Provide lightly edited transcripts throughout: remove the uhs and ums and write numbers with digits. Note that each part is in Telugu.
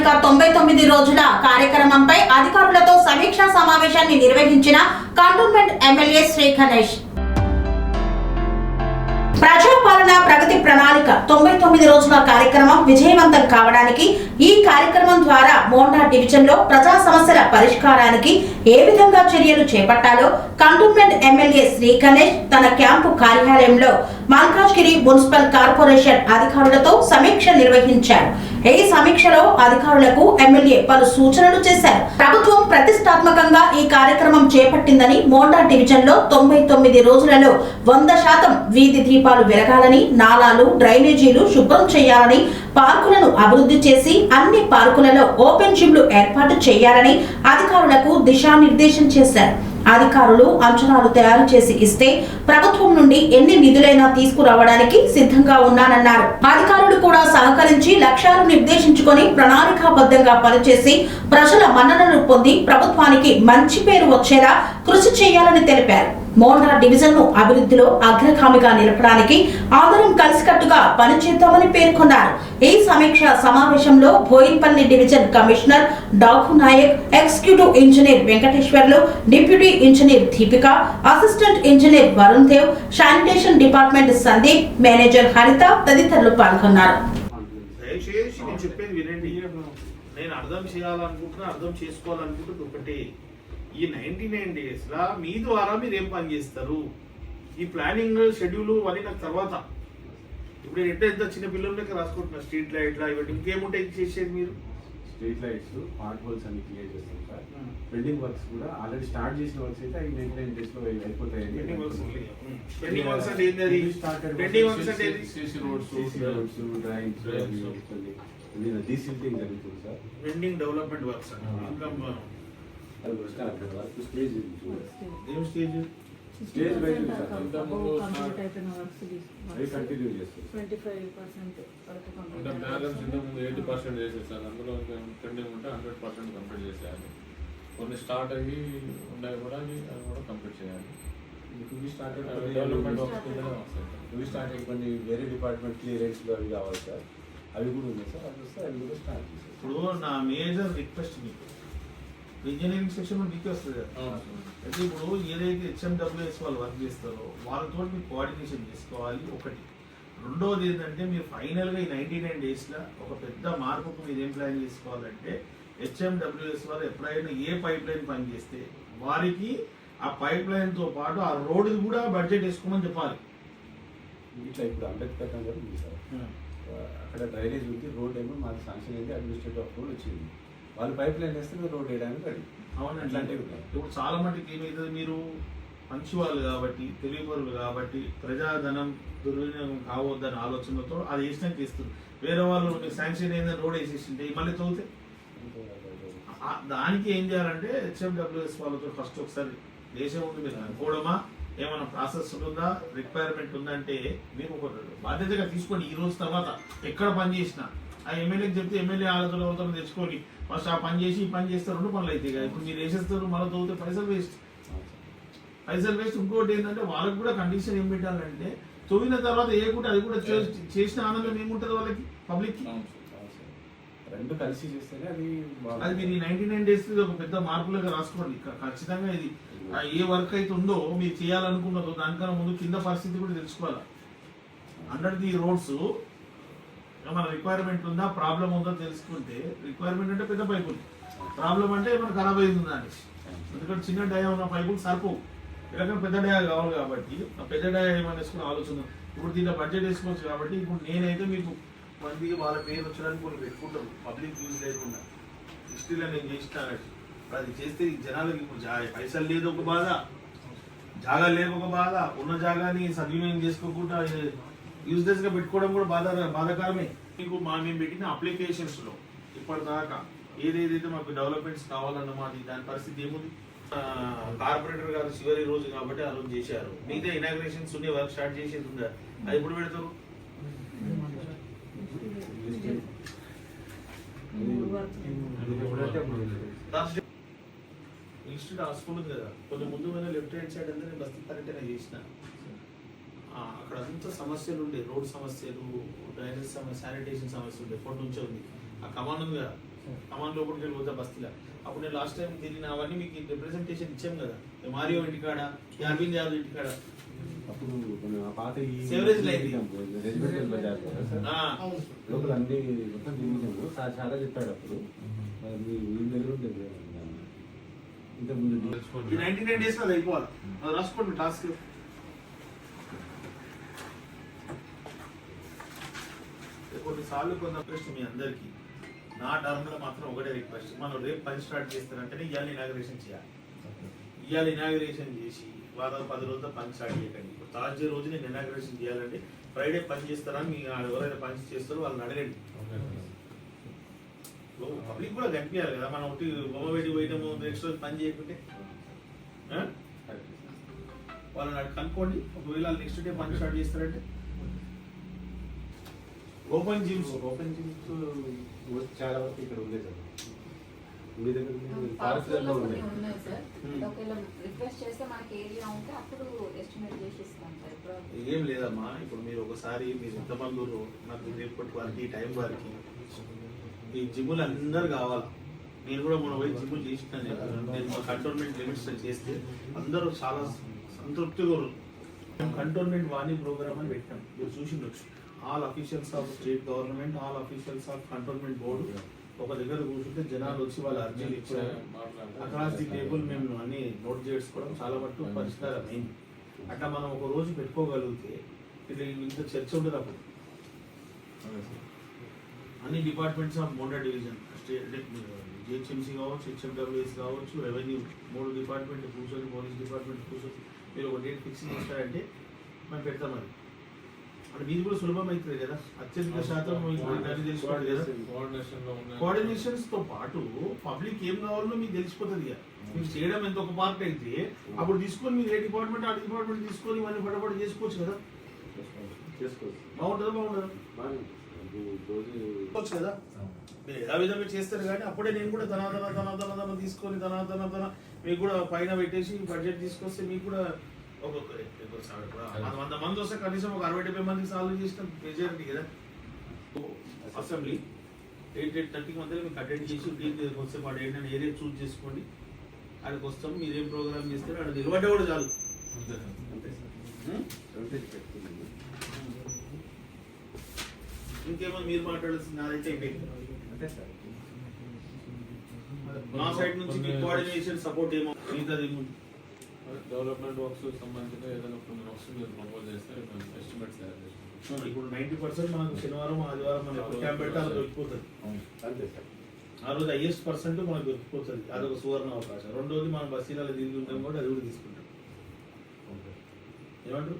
ప్రణాళిక 99 రోజుల కార్యక్రమంపై అధికారులతో సమీక్షా సమావేశాన్ని నిర్వహించిన కంటోన్మెంట్ ఎమ్మెల్యే శ్రీ గణేష్. ప్రజాపాలన ప్రగతి ప్రణాళిక 99 రోజుల కార్యక్రమం విజయవంతం కావడానికి ఈ కార్యక్రమం ద్వారా మోండా డివిజన్ లో ప్రజా సమస్యల పరిష్కారానికి ఏ విధంగా చర్యలు చేపట్టాలో కంటోన్మెంట్ ఎమ్మెల్యే శ్రీ గణేష్ తన క్యాంపు కార్యాలయంలో మల్కాజ్గిరి మున్సిపల్ కార్పొరేషన్ అధికారులతో సమీక్ష నిర్వహించారు. ఈ సమీక్షలో అధికారులకు ఎమ్మెల్యే పలు సూచనలు చేశారు. ప్రభుత్వం ప్రతిష్టాత్మకంగా ఈ కార్యక్రమం చేపట్టిందని, మోండా డివిజన్ లో 99 రోజులలో 100% వీధి దీపాలు వెలగాలని, నాలాలు డ్రైనేజీలు శుభ్రం చేయాలని, పార్కులను అభివృద్ధి చేసి అన్ని పార్కులలో ఓపెన్ జిమ్లు ఏర్పాటు చేయాలని అధికారులకు దిశానిర్దేశం చేశారు. అధికారులు అంచనాలు తయారు చేసి ఇస్తే ప్రభుత్వం నుండి ఎన్ని నిధులైనా తీసుకురావడానికి సిద్ధంగా ఉన్నానన్నారు. అధికారులు కూడా సహకరించి లక్ష్యాలు నిర్దేశించుకొని ప్రణాళికాబద్ధంగా పనిచేసి ప్రజల మన్ననలు పొంది ప్రభుత్వానికి మంచి పేరు వచ్చేలా కృషి చేయాలని తెలిపారు. మోండా డివిజన్ ను అభివృద్ధిలో అగ్రగామిగా నిలపడానికి అందరం కలిసికట్టుగా పనిచేద్దామని పేర్కొన్నారు. ఈ సమీక్ష సమావేశంలో Boinpally division commissioner Daku Nayak, executive engineer Venkateswarlu, deputy engineer Deepika, assistant engineer Varun Dev, sanitation department Sandeep, manager Haritha తదితరులు పాల్గొన్నారు. నేను అర్థం చేయాలనుకుంటున్నా, అర్థం చేసుకోవాలనుకుంటున్నా ఒకటి, ఈ 99 days లా మీ ద్వారా మీరు ఏం పని చేస్తారు, ఈ ప్లానింగ్ షెడ్యూల్ అని నాకు తర్వాత. ఇప్పుడు ఎట్లా ఎంత చిన్న పిల్లలకి రాసుకుంటున్నారు, స్ట్రీట్ లైట్లా ఇవన్నీ ఇంకేముంటాయి చేసేది మీరు? స్ట్రీట్ లైట్స్, పార్ట్ హోల్స్ అన్ని క్లియర్ చేస్తాం సార్. పెండింగ్ వర్క్స్ కూడా ఆల్రెడీ స్టార్ట్ చేసిన వర్క్స్ అయితే అవి 99 days లో అయిపోతాయండి. పెండింగ్ వర్క్స్ అంటే ఏంటది? పెండింగ్ వర్క్స్ అంటే సిసి రోడ్స్, డ్రైన్స్, డీసిల్టింగ్ జరుగుతుంది సార్. పెండింగ్ డెవలప్మెంట్ వర్క్స్ ఇంకా స్టేజ్ ఏం స్టేజ్? స్టేజ్ వైజ్ కంటిన్యూ చేస్తారు. 25% అంటే బ్యాలెన్స్ ఇంతకుముందు 80% చేసేది సార్. అందులో పెండింగ్ ఉంటే 100% కంప్లీట్ చేసేయాలి. కొన్ని స్టార్ట్ అయ్యి ఉన్నాయి కూడా, అది కూడా కంప్లీట్ చేయాలి. డెవలప్మెంట్ స్టార్ట్ కొన్ని వేరే డిపార్ట్మెంట్ క్లియరెన్స్లో అవి కావాలి సార్, అవి కూడా ఉన్నాయి సార్. అవి వస్తే అవి కూడా స్టార్ట్ చేస్తారు. ఇప్పుడు నా మేజర్ రిక్వెస్ట్ మీకు, ఇంజనీరింగ్ సెక్షన్ మీకే వస్తుంది కదా. అయితే ఇప్పుడు ఏదైతే HMWS వాళ్ళు వర్క్ చేస్తారో వాళ్ళతో మీరు కోఆర్డినేషన్ చేసుకోవాలి ఒకటి. రెండోది ఏంటంటే మీరు ఫైనల్గా ఈ 99 daysలో ఒక పెద్ద మార్పుకు మీరు ఏం ప్లాన్ చేసుకోవాలంటే, HMWS వాళ్ళు ఎప్పుడైనా ఏ పైప్ లైన్ పని చేస్తే వారికి ఆ పైప్ లైన్తో పాటు ఆ రోడ్డు కూడా బడ్జెట్ వేసుకోమని చెప్పాలి. ఇట్లా ఇప్పుడు అంబేద్కర్ నగర్ ఉంది సార్, అక్కడ డ్రైనేజ్ ఉంది, రోడ్ ఏమో మాకు శాంక్షన్ అయితే అడ్మినిస్ట్రేటివ్ అప్రూవల్ వచ్చింది. వాళ్ళు పైప్ లైన్ వేస్తే మీరు రోడ్ వేయడానికి రెడీ. అవునండి. అంటే ఇప్పుడు చాలా మటుకు ఏమవుతుంది, మీరు మంచి వాళ్ళు కాబట్టి, తెలివిపరులు కాబట్టి, ప్రజాధనం దుర్వినియోగం కావద్దని ఆలోచనతో అది వేసినాక ఇస్తుంది. వేరే వాళ్ళు మీకు శాంక్షన్ అయిందని రోడ్ వేసేసింటే మళ్ళీ చదివితే దానికి ఏం చేయాలంటే HMWS వాళ్ళతో ఫస్ట్ ఒకసారి దేశం ఉంది మీరు అనుకోవడమా, ఏమైనా ప్రాసెస్ ఉంటుందా, రిక్వైర్మెంట్ ఉందంటే మీరు ఒక బాధ్యతగా తీసుకోండి. ఈ రోజు తర్వాత ఎక్కడ పని చేసినా ఆ ఎమ్మెల్యేకి చెప్తే ఎమ్మెల్యే ఆలోచన తెచ్చుకొని ఫస్ట్ ఆ పని చేసి ఈ పని చేస్తే 2 పనులు అవుతాయి కదా. ఇప్పుడు మీరు వేసేస్తారు, మళ్ళీ చదివితే పైసలు వేస్ట్. ఇంకోటి ఏంటంటే వాళ్ళకి కూడా కండిషన్ ఏం పెట్టాలంటే, చదివిన తర్వాత ఏకుంటే అది కూడా చేసిన ఆనందం ఏముంటుంది వాళ్ళకి, పబ్లిక్ రెండు కలిసి చేస్తేనే అది మీరు 99 days ఒక పెద్ద మార్పులుగా రాసుకోండి. ఖచ్చితంగా ఇది ఏ వర్క్ అయితే ఉందో మీరు చేయాలనుకున్నదో దానికన్నా ముందు కింద పరిస్థితి కూడా తెలుసుకోవాలి. అండర్ ది రోడ్స్ ఏమైనా రిక్వైర్మెంట్ ఉందా, ప్రాబ్లం ఉందో తెలుసుకుంటే, రిక్వైర్మెంట్ అంటే పెద్ద పైపులు, ప్రాబ్లం అంటే ఏమైనా ఖరాబ్ అయిందా అని. ఎందుకంటే చిన్న డయా ఉన్న పైపులు సరిపోవు, ఎలాగైనా పెద్ద డయా కావాలి కాబట్టి ఆ పెద్ద డయా ఏమైనా వేసుకుని ఆలోచన. ఇప్పుడు దీంట్లో బడ్జెట్ వేసుకోవచ్చు కాబట్టి ఇప్పుడు నేనైతే మీకు మందికి వాళ్ళ పేరు వచ్చడానికి కొన్ని పెట్టుకుంటారు, పబ్లిక్ యూజ్ లేకుండా. హిస్టరీలో నేను చేసిన అది చేస్తే జనాలకి ఇప్పుడు పైసలు లేదు ఒక బాధ, జాగా లేక ఒక బాధ, ఉన్న జాగాని సద్వినియోగం చేసుకోకుండా యూజ్లెస్ గా పెట్టుకోవడం కూడా బాధాకరమే. మీకు మేము పెట్టిన అప్లికేషన్స్ లో ఇప్పటిదాకా ఏదైతే మాకు డెవలప్మెంట్స్ కావాలన్నమాట దాని పరిస్థితి ఏముంది. కార్పొరేటర్ గారు చివరి రోజు కాబట్టి ఆ రోజు చేశారు. మిగతా ఇనాగ్రేషన్స్ ఉండే వర్క్ స్టార్ట్ చేసేది ఉందా, అది ఎప్పుడు పెడతారు? ఇన్స్టిట్యూట్ హాస్పిటల్ ఉంది కదా, కొంచెం ముందు లెఫ్ట్ హ్యాండ్ సైడ్ అంతా నేను బస్తీ పర్యటన చేసిన. అక్కడ అంతా సమస్యలు ఉండే, రోడ్ సమస్యలు, డ్రైనేజ్ సమస్య, శానిటేషన్ సమస్య ఉండే. ఎప్పటి నుంచో ఉంది. ఆ కమాండ్ ఉంది కదా, అమన్ లోపలికి వెళ్ళి పోతే బస్తీలో. అప్పుడు నేను లాస్ట్ టైం తిరిగిన అవన్నీ మీకు రిప్రజెంటేషన్ ఇచ్చాం కదా, మారియో ఇంటికాడ, అరవింద్ యాదవ్ ఇంటికాడ. అప్పుడు మన పాత ఈ Severage line. రెసిడెన్షియల్ బజార్ కదా సార్, లోపల అన్ని మొత్తం తిరిగినాము. సార్ చాలా చెప్పాడు అప్పుడు, మరి మీ దగ్గర ఉంటుంది ఇంతకుముందు ఈ 99 days లో అది అయిపోవాలి. అది రాసుకోండి టాస్క్. కొన్నిసార్లు కొంత రిక్వెస్ట్ మీ అందరికీ, నా టర్మ్లో మాత్రం ఒకటే రిక్వెస్ట్, మనం రేపు పని స్టార్ట్ చేస్తారంటేనే ఇవాళ ఇనాగరేషన్ చేయాలి. ఇవాళ ఇనాగరేషన్ చేసి వారం 10 రోజుల్లో పని స్టార్ట్ చేయకండి. ఇప్పుడు థర్స్డే రోజు నేను ఇనాగరేషన్ చేయాలంటే ఫ్రైడే పని చేస్తారా, మీ ఎవరైనా పని చేస్తారో వాళ్ళని అడగండి. పబ్లిక్ కూడా కనిపించాలి కదా, మనం ఒకటి బొమ్మ పెట్టి పోయినాము నెక్స్ట్ రోజు పని చేయకుంటే. వాళ్ళని కనుక్కోండి, ఒకవేళ నెక్స్ట్ డే పని స్టార్ట్ చేస్తారంటే. ఓపెన్ జిమ్స్ చాలా వరకు ఇక్కడ ఉంది సార్. మీ దగ్గర పార్కుల్లో కొన్ని ఉన్నాయి సార్. ఒకవేళ రిక్వెస్ట్ చేస్తే మనకి ఏరియా ఉంటే అప్పుడు ఎస్టిమేట్ చేసి ఇస్తాం సార్. ఇప్పుడు ఏం లేదమ్మా, ఇప్పుడు మీరు ఒకసారి మీరు ఎంతమంది నాకు రేపటి వారికి ఈ టైం వారికి ఈ జిమ్ములు అందరు కావాలి. నేను కూడా మన పోయి జిమ్ములు చేసినాను. నేను కంటోన్మెంట్ లిమిట్స్ చేస్తే అందరూ చాలా సంతృప్తిగా ఉన్నారు. మేము కంటోన్మెంట్ వాణి ప్రోగ్రామ్ అని పెట్టాం, మీరు చూసిండొచ్చు. All officials of state government, all officials of cantonment board ఒక దగ్గర కూర్చుంటే జనాలు వచ్చి వాళ్ళ అర్జీలు ఇచ్చారు. అక్రాస్ ది టేబుల్ మేము అన్ని నోట్ చేసుకోవడం చాలా మటుకు పరిష్కారం అయింది. అట్లా మనం ఒక రోజు పెట్టుకోగలిగితే ఇది ఇంత చర్చ ఉండదు. అప్పుడు అన్ని departments of Monda division, state GHMC కావచ్చు, హెచ్ఎండబ్ల్యూఎస్ కావచ్చు, రెవెన్యూ 3 డిపార్ట్మెంట్ కూర్చొని, పోలీస్ డిపార్ట్మెంట్ కూర్చొని మీరు ఒక డేట్ ఫిక్స్ చేస్తారంటే మేము పెడతాం. అది అంటే మీది కూడా సులభం అవుతుంది కదా, అత్యధిక శాతం తెలుసుకోవాలి కదా. కోఆర్డినేషన్స్ తో పాటు పబ్లిక్ ఏం కావాలో మీకు తెలిసిపోతుంది కదా. మీకు చేయడం ఎంత ఒక పార్ట్ అయితే అప్పుడు తీసుకొని మీరు ఏ డిపార్ట్మెంట్ ఆ డిపార్ట్మెంట్ తీసుకొని ఇవన్నీ పడబడి చేసుకోవచ్చు కదా. బాగుంటుందా? బాగుంటుంది కదా. మీరు ఎలా విధంగా చేస్తారు కానీ అప్పుడే నేను కూడా తన తీసుకొని తన మీకు కూడా పైన పెట్టేసి బడ్జెట్ తీసుకొస్తే మీకు కూడా ఒక్కొక్కరు 100 మంది వస్తే కనీసం ఒక 60-70 మందికి సాల్వ్ చేసిన మెజారిటీ కదా. అసెంబ్లీ 8:30 మధ్యలో మీకు అటెండ్ చేసి టీం దగ్గరికి వస్తే వాడు ఏంటంటే ఏరియా చూస్ చేసుకోండి, అక్కడికి వస్తాం. మీరు ఏం ప్రోగ్రామ్ చేస్తే అక్కడ నిలబడ్డా కూడా చాలు. ఇంకేమో మీరు మాట్లాడాల్సింది నాదైతే అయిపోయింది. నా సైడ్ నుంచి మీ కోఆర్డినేషన్ సపోర్ట్ ఏమో మిగతాది ఏముంది. డెవలప్మెంట్ వర్క్స్ సంబంధించిన ఏదైనా కొన్ని వర్క్స్ మీరు ప్రపోజ్ చేస్తే ఎస్టిమేట్స్ తయారు చేస్తాం. ఇప్పుడు 90% మనకు శనివారం ఆదివారం మనకు క్యాంప్ పెడితే అది దొరికిపోతుంది. అంతే సార్, ఆ రోజు హైయెస్ట్ పర్సెంట్ మనకు దొరికిపోతుంది. అదొక సువర్ణ అవకాశం. రెండోది మనం బస్సీలలో తిరిగి ఉంటాం కూడా అది కూడా తీసుకుంటాం. ఏమంటారు?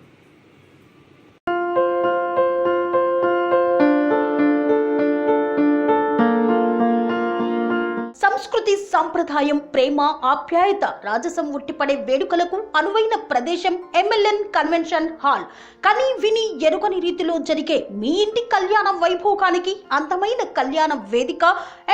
సంస్కృతి, సంప్రదాయం, ప్రేమ, ఆప్యాయత, రాజసం ఉట్టిపడే వేడుకలకు అనువైన ప్రదేశం ఎంఎల్ఎన్ కన్వెన్షన్ హాల్. కని విని ఎరుగని రీతిలో జరిగే మీ ఇంటి కళ్యాణ వైభోగానికి అందమైన కళ్యాణ వేదిక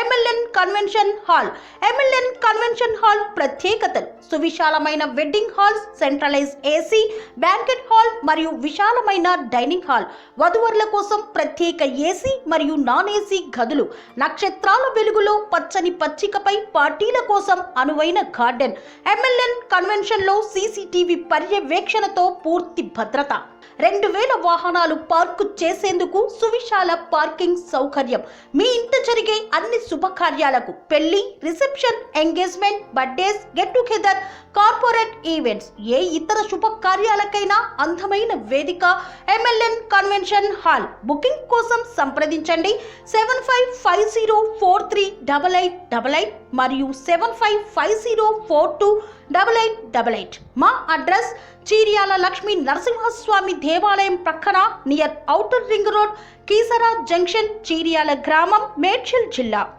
MLN convention hall. MLN convention hall ప్రత్యేకతలు: సువిశాలమైన wedding halls, centralise AC banquet hall మరియు విశాలమైన డైనింగ్ హాల్, వధువరుల కోసం ప్రత్యేక ఏసీ మరియు నాన్ ఏసీ గదులు, నక్షత్రాల వెలుగులో పచ్చని పచ్చికపై పార్టీల కోసం అనువైన గార్డెన్. ఎంఎల్ఎన్ కన్వెన్షన్ లో సీసీటీవీ పర్యవేక్షణతో పూర్తి భద్రత. 2000 వాహనాలు పార్కు చేసేందుకు సువిశాల పార్కింగ్ సౌకర్యం. మీ ఇంట జరిగే అన్ని శుభకార్యాలకు, పెళ్లి, reception, engagement, birthdays, get together, corporate events, ఏ ఇతర శుభకార్యాలకైనా అందమైన వేదిక ఎంఎల్ఎన్ కన్వెన్షన్ హాల్. బుకింగ్ కోసం సంప్రదించండి 7550438888 మరియు 7550428888. మా అడ్రస్ చీర్యాల లక్ష్మీ నరసింహస్వామి దేవాలయం ప్రక్కన, near outer ring road, Keesara junction, Cheeryal గ్రామం, మేడ్చల్ జిల్లా.